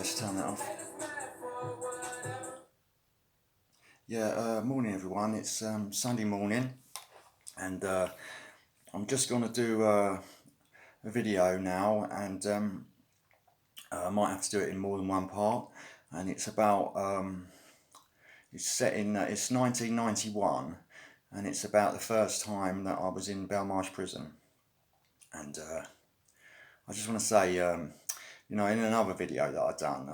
let's turn that off. Morning everyone. It's Sunday morning, and I'm just going to do a video now, and I might have to do it in more than one part. And it's about it's set in it's 1991, and it's about the first time that I was in Belmarsh Prison. And I just want to say, in another video that I've done,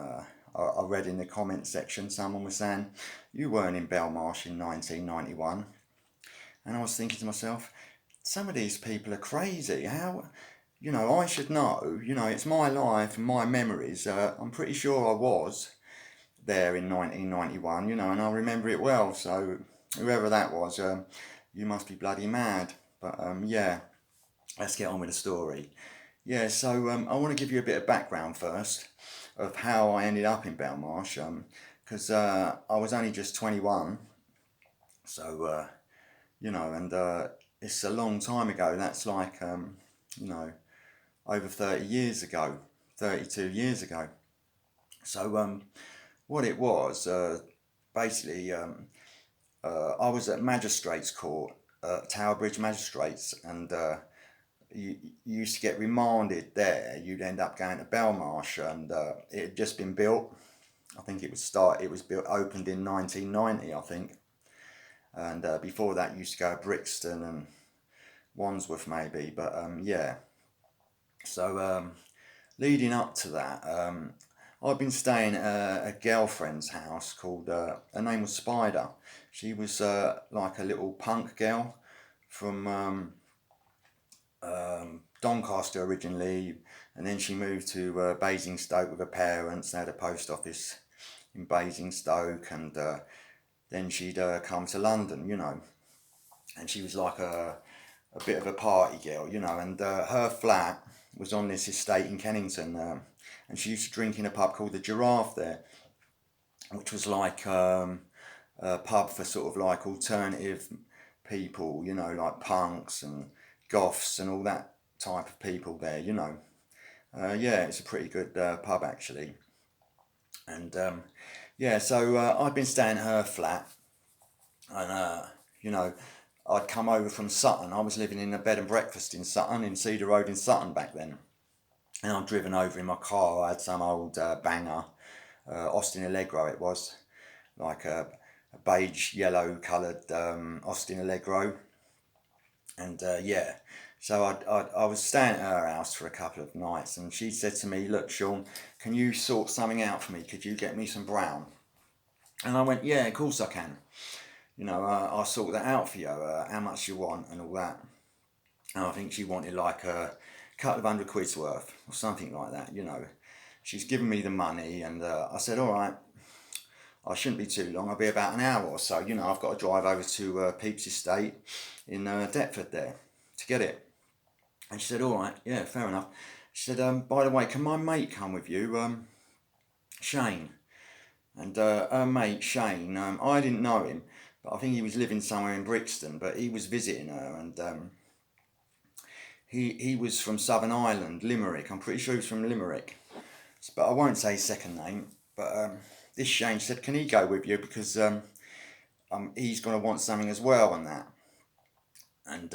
I read in the comment section someone was saying you weren't in Belmarsh in 1991, and I was thinking to myself, some of these people are crazy. How, I should know. It's my life and my memories. I'm pretty sure I was there in 1991, and I remember it well. So whoever that was, you must be bloody mad. But let's get on with the story. So I want to give you a bit of background first of how I ended up in Belmarsh, because I was only just 21, so and it's a long time ago. That's like over 30 years ago, 32 years ago. So what it was, basically, I was at Magistrates Court, Tower Bridge Magistrates, and you used to get remanded there. You'd end up going to Belmarsh, and it had just been built. I think it was opened in 1990, I think. And before that, you used to go to Brixton and Wandsworth maybe. But so leading up to that, I'd been staying at a girlfriend's house called, her name was Spider. She was like a little punk girl from Doncaster originally, and then she moved to Basingstoke with her parents. They had a post office in Basingstoke, and then she'd come to London, and she was like a bit of a party girl, and her flat was on this estate in Kennington, and she used to drink in a pub called the Giraffe there, which was like a pub for sort of like alternative people, like punks and goths and all that type of people there, it's a pretty good pub actually. And so I'd been staying at her flat, and I'd come over from Sutton. I was living in a bed and breakfast in Sutton, in Cedar Road in Sutton back then, and I'd driven over in my car. I had some old banger, Austin Allegro it was, like a beige yellow coloured Austin Allegro. And so I was staying at her house for a couple of nights, and she said to me, look Sean, can you sort something out for me? Could you get me some brown? And I went, yeah, of course I can. I'll sort that out for you, how much you want and all that. And I think she wanted like a couple of £100 worth or something like that, She's given me the money, and I said, all right, I shouldn't be too long. I'll be about an hour or so. I've got to drive over to Pepys Estate in Deptford there to get it. And she said, all right, yeah, fair enough. She said, by the way, can my mate come with you, Shane? And her mate, Shane, I didn't know him, but I think he was living somewhere in Brixton, but he was visiting her, and he was from Southern Ireland, Limerick. I'm pretty sure he was from Limerick, but I won't say his second name. But this Shane said, can he go with you, because he's going to want something as well and that. And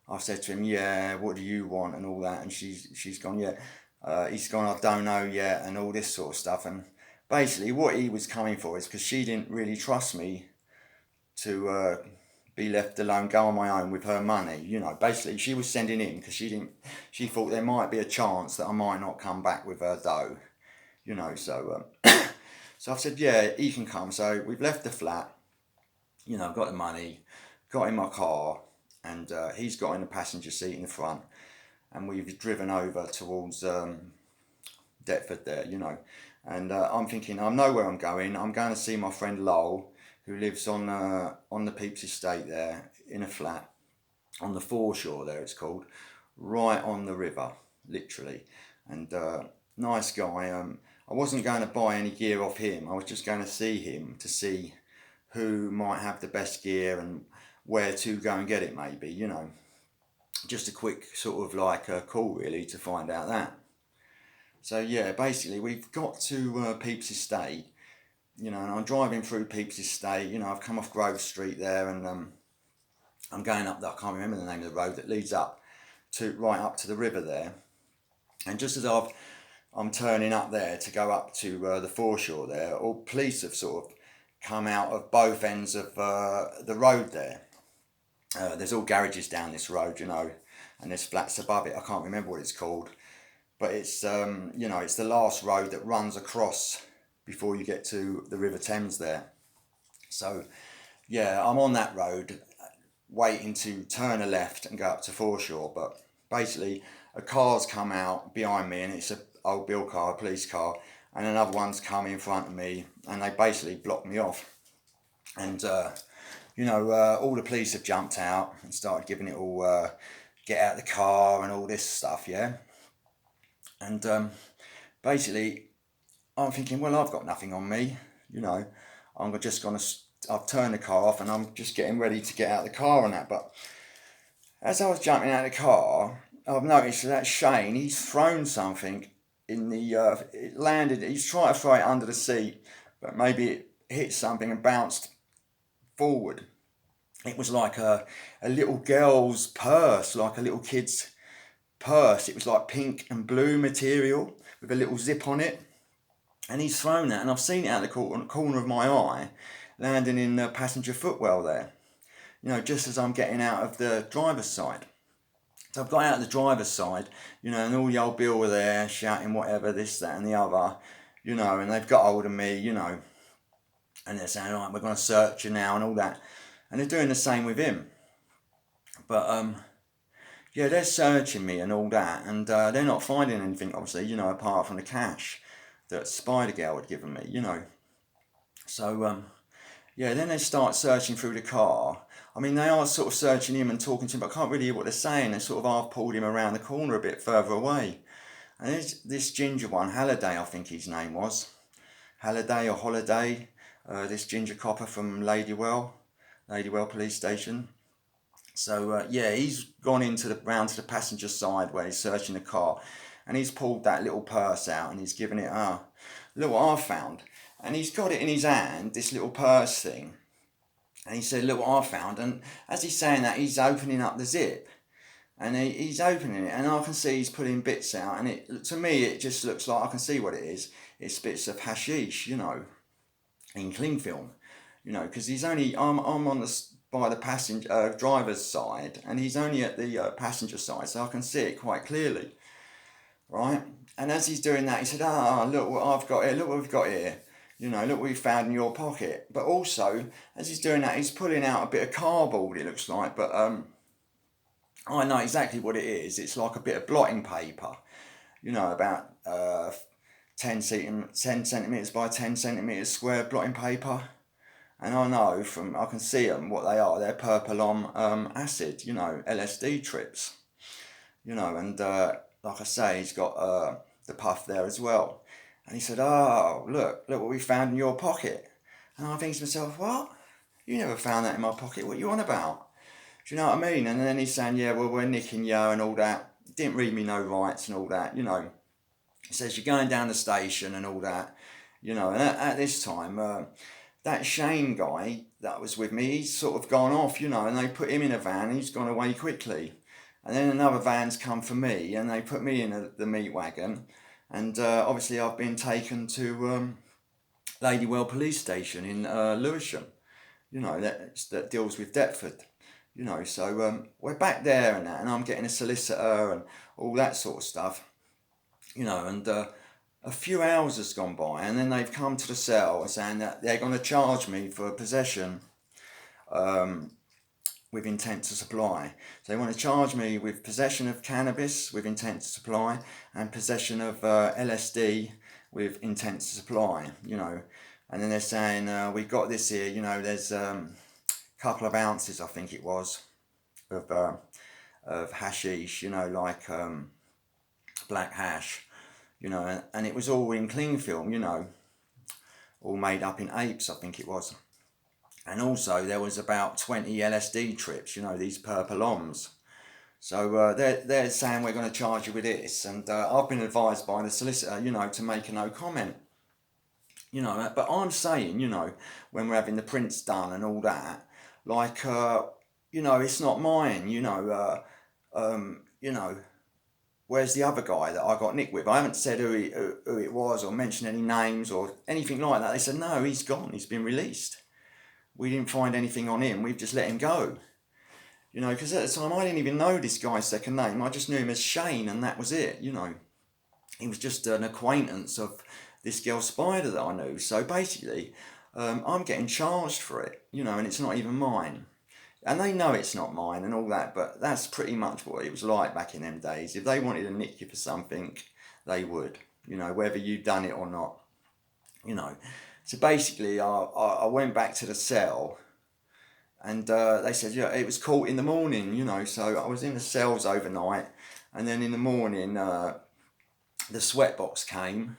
I said to him, yeah, what do you want and all that, and she's gone, yeah, he's gone, I don't know yet, and all this sort of stuff. And basically what he was coming for is because she didn't really trust me to be left alone, go on my own with her money, basically she was sending him because she thought there might be a chance that I might not come back with her dough, so so I said, yeah, he can come. So we've left the flat, got the money, got in my car, and he's got in the passenger seat in the front, and we've driven over towards Deptford there, and I'm thinking, I know where I'm going. I'm going to see my friend Lowell, who lives on the Pepys Estate there in a flat on the foreshore there, it's called, right on the river, literally. And nice guy. I wasn't going to buy any gear off him. I was just going to see him to see who might have the best gear and where to go and get it, maybe, just a quick sort of like a call really to find out that. So yeah, basically we've got to Pepys Estate, and I'm driving through Pepys Estate. I've come off Grove Street there, and I'm going up. I can't remember the name of the road that leads up to right up to the river there. And just as I'm turning up there to go up to the foreshore there, all police have sort of come out of both ends of the road there. There's all garages down this road, and there's flats above it. I can't remember what it's called, but it's it's the last road that runs across before you get to the River Thames there. So yeah, I'm on that road waiting to turn a left and go up to foreshore, but basically a car's come out behind me, and it's a old bill car, a police car, and another one's come in front of me, and they basically blocked me off. And all the police have jumped out and started giving it all get out of the car and all this stuff, yeah. And basically I'm thinking, well, I've got nothing on me, I'm just gonna I've turned the car off and I'm just getting ready to get out of the car and that. But as I was jumping out of the car, I've noticed that Shane, he's thrown something in the, it landed, he's trying to throw it under the seat, but maybe it hit something and bounced forward. It was like a little girl's purse, like a little kid's purse. It was like pink and blue material with a little zip on it. And he's thrown that, and I've seen it out the corner of my eye, landing in the passenger footwell there, just as I'm getting out of the driver's side. So I've got out of the driver's side, and all the old Bill were there shouting whatever, this, that and the other, and they've got hold of me, and they're saying, right, we're going to search you now and all that. And they're doing the same with him. But, yeah, they're searching me and all that, and they're not finding anything, obviously, apart from the cash that Spider Girl had given me, So, yeah, then they start searching through the car. I mean, they are sort of searching him and talking to him, but I can't really hear what they're saying. They sort of half pulled him around the corner a bit further away. And there's this ginger one, Halliday, I think his name was. Halliday or Holiday, this ginger copper from Ladywell Police Station. So, yeah, he's gone round to the passenger side where he's searching the car. And he's pulled that little purse out and he's given it, look what I've found. And he's got it in his hand, this little purse thing. And he said, look what I found. And as he's saying that, he's opening up the zip. And he's opening it. And I can see he's pulling bits out. And to me, it just looks like, I can see what it is. It's bits of hashish, in cling film. Because he's only, I'm on by the passenger driver's side. And he's only at the passenger side. So I can see it quite clearly. Right? And as he's doing that, he said, look what I've got here. Look what we've got here. Look what we found in your pocket. But also, as he's doing that, he's pulling out a bit of cardboard, it looks like. But I know exactly what it is. It's like a bit of blotting paper, about 10 centimetres by 10 centimetres square blotting paper. And I know I can see them, what they are. They're purple acid, LSD trips. And like I say, he's got the puff there as well. And he said, look what we found in your pocket. And I think to myself, what? You never found that in my pocket. What are you on about? Do you know what I mean? And then he's saying, yeah, well, we're nicking you and all that. Didn't read me no rights and all that, He says, you're going down the station and all that, And at this time, that Shane guy that was with me, he's sort of gone off, and they put him in a van and he's gone away quickly. And then another van's come for me and they put me in the meat wagon. And obviously I've been taken to Ladywell Police Station in Lewisham, that deals with Deptford, So we're back there and that, and I'm getting a solicitor and all that sort of stuff, And a few hours has gone by, and then they've come to the cell saying that they're going to charge me for possession with intent to supply. So they want to charge me with possession of cannabis with intent to supply and possession of LSD with intent to supply, And then they're saying, we've got this here, there's a couple of ounces, I think it was, of hashish, like black hash, and it was all in cling film, all made up in apes, I think it was. And also there was about 20 LSD trips, these purple oms. So they're saying we're going to charge you with this, and I've been advised by the solicitor, to make a no comment. But I'm saying, when we're having the prints done and all that, like, it's not mine, where's the other guy that I got nicked with? I haven't said who it was or mentioned any names or anything like that. They said, no, he's gone, he's been released. We didn't find anything on him, we've just let him go. Because at the time I didn't even know this guy's second name, I just knew him as Shane and that was it, He was just an acquaintance of this girl Spider that I knew. So basically, I'm getting charged for it, and it's not even mine. And they know it's not mine and all that, but that's pretty much what it was like back in them days. If they wanted to nick you for something, they would, whether you'd done it or not, you know. So basically, I went back to the cell and they said, yeah, it was caught in the morning, So I was in the cells overnight, and then in the morning, the sweatbox came,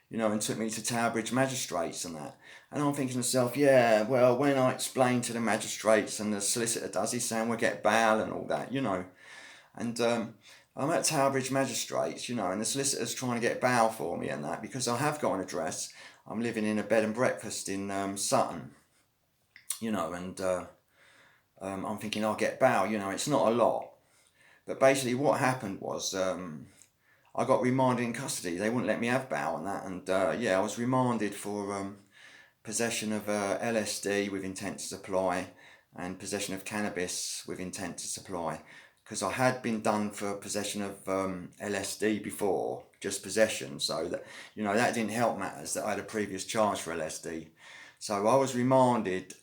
and took me to Tower Bridge magistrates and that. And I'm thinking to myself, yeah, well, when I explain to the magistrates and the solicitor does, he's saying we'll get bail and all that, And I'm at Tower Bridge magistrates, and the solicitor's trying to get bail for me and that, because I have got an address. I'm living in a bed and breakfast in Sutton, and I'm thinking I'll get bail, it's not a lot. But basically what happened was I got remanded in custody. They wouldn't let me have bail and that. And I was remanded for possession of LSD with intent to supply and possession of cannabis with intent to supply. Because I had been done for possession of LSD before, just possession. So that, that didn't help matters that I had a previous charge for LSD. So I was remanded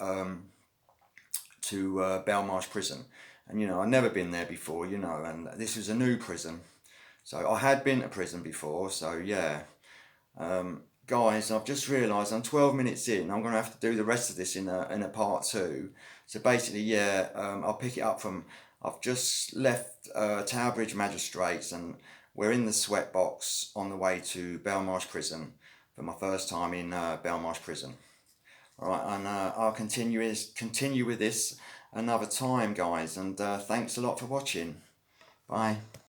to Belmarsh Prison. And, I'd never been there before, and this was a new prison. So I had been to prison before, so yeah. Guys, I've just realised I'm 12 minutes in. I'm going to have to do the rest of this in a part two. So basically, yeah, I'll pick it up from... I've just left Tower Bridge Magistrates and we're in the sweatbox on the way to Belmarsh Prison for my first time in Belmarsh Prison. All right, and I'll continue with this another time, guys. And thanks a lot for watching. Bye.